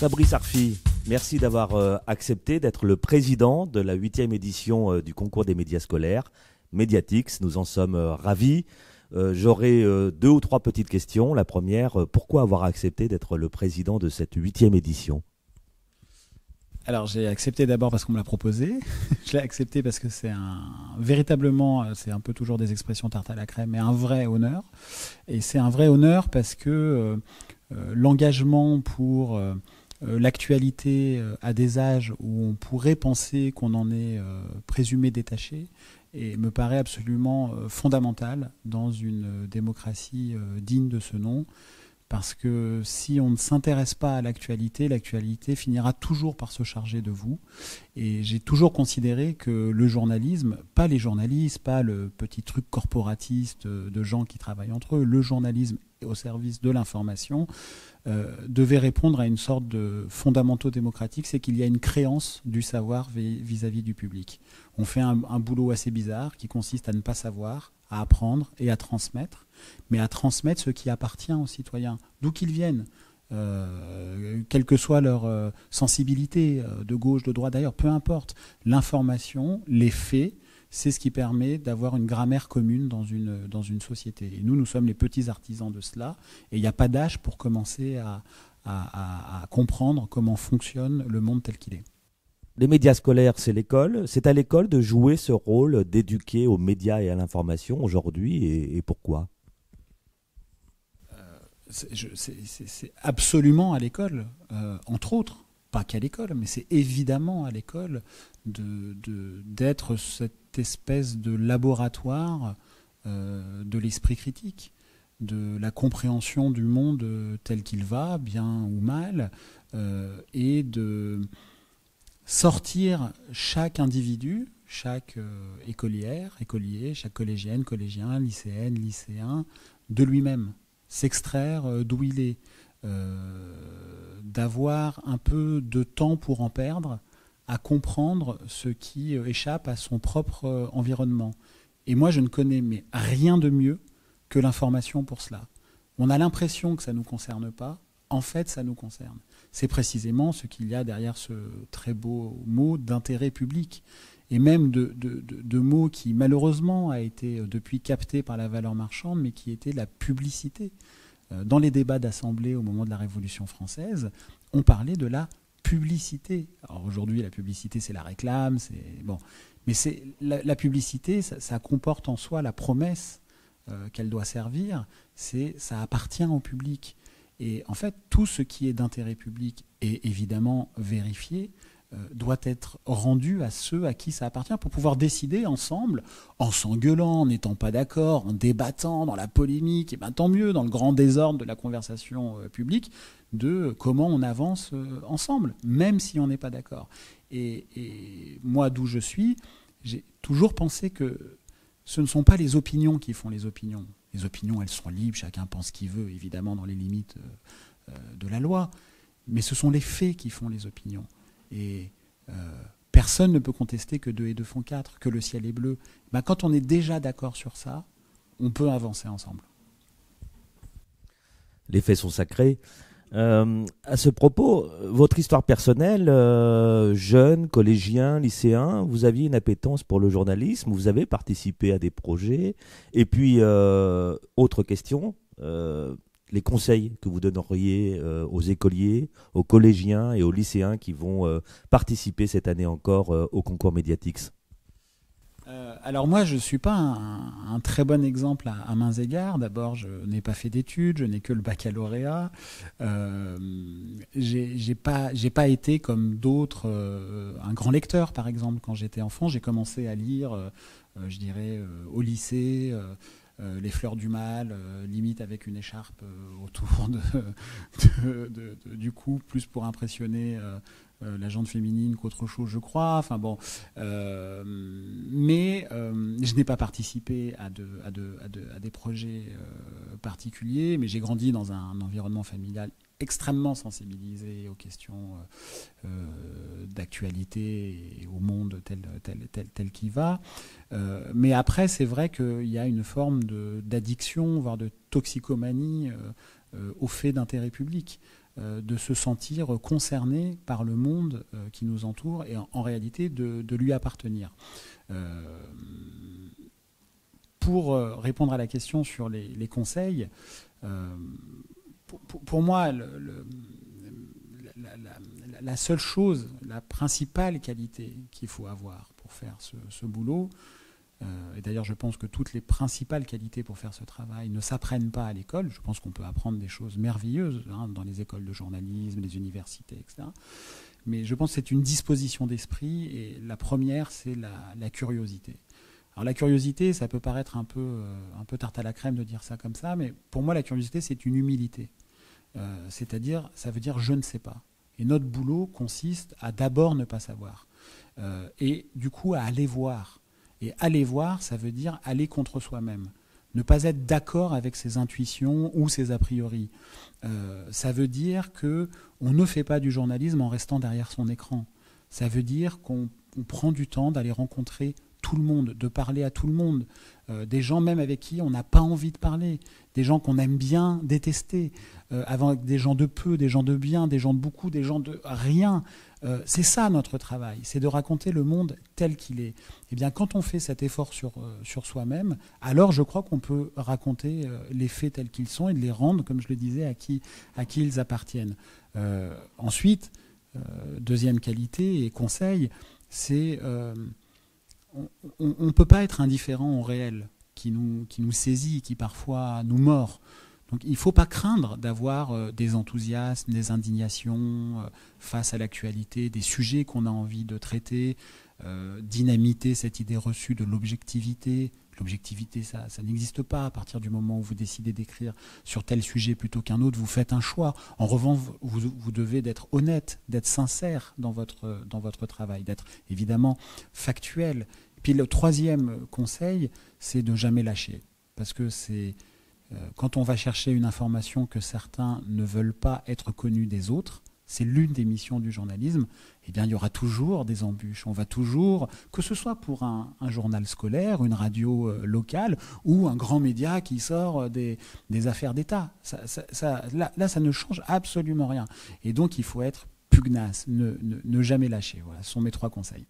Fabrice Arfi, merci d'avoir accepté d'être le président de la 8e édition du concours des médias scolaires, Mediatix. Nous en sommes ravis. J'aurai 2 ou 3 petites questions. La première, pourquoi avoir accepté d'être le président de cette 8e édition ? Alors j'ai accepté d'abord parce qu'on me l'a proposé. Je l'ai accepté parce que véritablement, c'est un peu toujours des expressions tarte à la crème, mais un vrai honneur. Et c'est un vrai honneur parce que l'engagement pour l'actualité à des âges où on pourrait penser qu'on en est présumé détaché et me paraît absolument fondamental dans une démocratie digne de ce nom. Parce que si on ne s'intéresse pas à l'actualité, l'actualité finira toujours par se charger de vous. Et j'ai toujours considéré que le journalisme, pas les journalistes, pas le petit truc corporatiste de gens qui travaillent entre eux, le journalisme au service de l'information, devait répondre à une sorte de fondamentaux démocratiques, c'est qu'il y a une créance du savoir vis-à-vis du public. On fait un boulot assez bizarre qui consiste à ne pas savoir, à apprendre et à transmettre, mais à transmettre ce qui appartient aux citoyens, d'où qu'ils viennent, quelle que soit leur sensibilité, de gauche, de droite, d'ailleurs, peu importe. L'information, les faits, c'est ce qui permet d'avoir une grammaire commune dans une société. Et nous sommes les petits artisans de cela, et il n'y a pas d'âge pour commencer à comprendre comment fonctionne le monde tel qu'il est. Les médias scolaires, c'est l'école. C'est à l'école de jouer ce rôle d'éduquer aux médias et à l'information aujourd'hui, et pourquoi ? C'est absolument à l'école, entre autres, pas qu'à l'école, mais c'est évidemment à l'école d'être cette espèce de laboratoire de l'esprit critique, de la compréhension du monde tel qu'il va, bien ou mal, et de sortir chaque individu, chaque écolier, chaque collégienne, collégien, lycéenne, lycéen, de lui-même, s'extraire d'où il est, d'avoir un peu de temps pour en perdre, à comprendre ce qui échappe à son propre environnement. Et moi, je ne connais mais rien de mieux que l'information pour cela. On a l'impression que ça ne nous concerne pas. En fait, ça nous concerne. C'est précisément ce qu'il y a derrière ce très beau mot d'intérêt public. Et même de mots qui, malheureusement, a été depuis capté par la valeur marchande, mais qui était la publicité. Dans les débats d'Assemblée au moment de la Révolution française, on parlait de la publicité. Alors aujourd'hui, la publicité, c'est la réclame, bon. Mais la publicité, ça comporte en soi la promesse qu'elle doit servir, ça appartient au public. Et en fait, tout ce qui est d'intérêt public est évidemment vérifié, doit être rendu à ceux à qui ça appartient pour pouvoir décider ensemble, en s'engueulant, en n'étant pas d'accord, en débattant dans la polémique, et bien tant mieux, dans le grand désordre de la conversation publique, de comment on avance ensemble, même si on n'est pas d'accord. Et moi, d'où je suis, j'ai toujours pensé que ce ne sont pas les opinions qui font les opinions. Les opinions, elles sont libres, chacun pense ce qu'il veut, évidemment, dans les limites de la loi. Mais ce sont les faits qui font les opinions. Et personne ne peut contester que 2 et 2 font 4, que le ciel est bleu. Ben, quand on est déjà d'accord sur ça, on peut avancer ensemble. Les faits sont sacrés. À ce propos, votre histoire personnelle, jeune, collégien, lycéen, vous aviez une appétence pour le journalisme, vous avez participé à des projets. Et puis, autre question, les conseils que vous donneriez aux écoliers, aux collégiens et aux lycéens qui vont participer cette année encore au concours Mediatix. Alors moi, je ne suis pas un très bon exemple à mains égards. D'abord, je n'ai pas fait d'études, je n'ai que le baccalauréat. J'ai pas été comme d'autres un grand lecteur, par exemple. Quand j'étais enfant, j'ai commencé à lire, je dirais, au lycée, Les Fleurs du Mal, limite avec une écharpe autour du cou, plus pour impressionner la gente féminine qu'autre chose, je crois. Enfin bon, mais je n'ai pas participé à des projets particuliers, mais j'ai grandi dans un environnement familial extrêmement sensibilisé aux questions d'actualité et au monde tel qu'il va. Mais après, c'est vrai qu'il y a une forme d'addiction, voire de toxicomanie aux faits d'intérêt public. de se sentir concerné par le monde qui nous entoure et en réalité de lui appartenir. Pour répondre à la question sur les conseils, pour moi, la seule chose, la principale qualité qu'il faut avoir pour faire ce boulot, et d'ailleurs je pense que toutes les principales qualités pour faire ce travail ne s'apprennent pas à l'école. Je pense qu'on peut apprendre des choses merveilleuses dans les écoles de journalisme, les universités, etc. Mais je pense que c'est une disposition d'esprit, et la première, c'est la curiosité. Alors la curiosité, ça peut paraître un peu tarte à la crème de dire ça comme ça, mais pour moi la curiosité, c'est une humilité. C'est-à-dire, ça veut dire je ne sais pas. Et notre boulot consiste à d'abord ne pas savoir. Et du coup à aller voir. Et aller voir, ça veut dire aller contre soi-même. Ne pas être d'accord avec ses intuitions ou ses a priori. Ça veut dire qu'on ne fait pas du journalisme en restant derrière son écran. Ça veut dire qu'on prend du temps d'aller rencontrer tout le monde, de parler à tout le monde, des gens même avec qui on n'a pas envie de parler, des gens qu'on aime bien détester, avec des gens de peu, des gens de bien, des gens de beaucoup, des gens de rien. C'est ça notre travail, c'est de raconter le monde tel qu'il est. Et bien quand on fait cet effort sur soi-même, alors je crois qu'on peut raconter les faits tels qu'ils sont et de les rendre, comme je le disais, à qui ils appartiennent. Ensuite, deuxième qualité et conseil, c'est on ne peut pas être indifférent au réel qui nous saisit, qui parfois nous mord. Donc il ne faut pas craindre d'avoir des enthousiasmes, des indignations face à l'actualité, des sujets qu'on a envie de traiter, dynamiter cette idée reçue de l'objectivité. L'objectivité, ça n'existe pas. À partir du moment où vous décidez d'écrire sur tel sujet plutôt qu'un autre, vous faites un choix. En revanche, vous devez d'être honnête, d'être sincère dans votre travail, d'être évidemment factuel. Puis le troisième conseil, c'est de jamais lâcher. Parce que c'est quand on va chercher une information que certains ne veulent pas être connue des autres, c'est l'une des missions du journalisme, eh bien, il y aura toujours des embûches. On va toujours, que ce soit pour un journal scolaire, une radio locale ou un grand média qui sort des affaires d'État. Là, ça ne change absolument rien. Et donc, il faut être pugnace, ne jamais lâcher. Voilà, ce sont mes 3 conseils.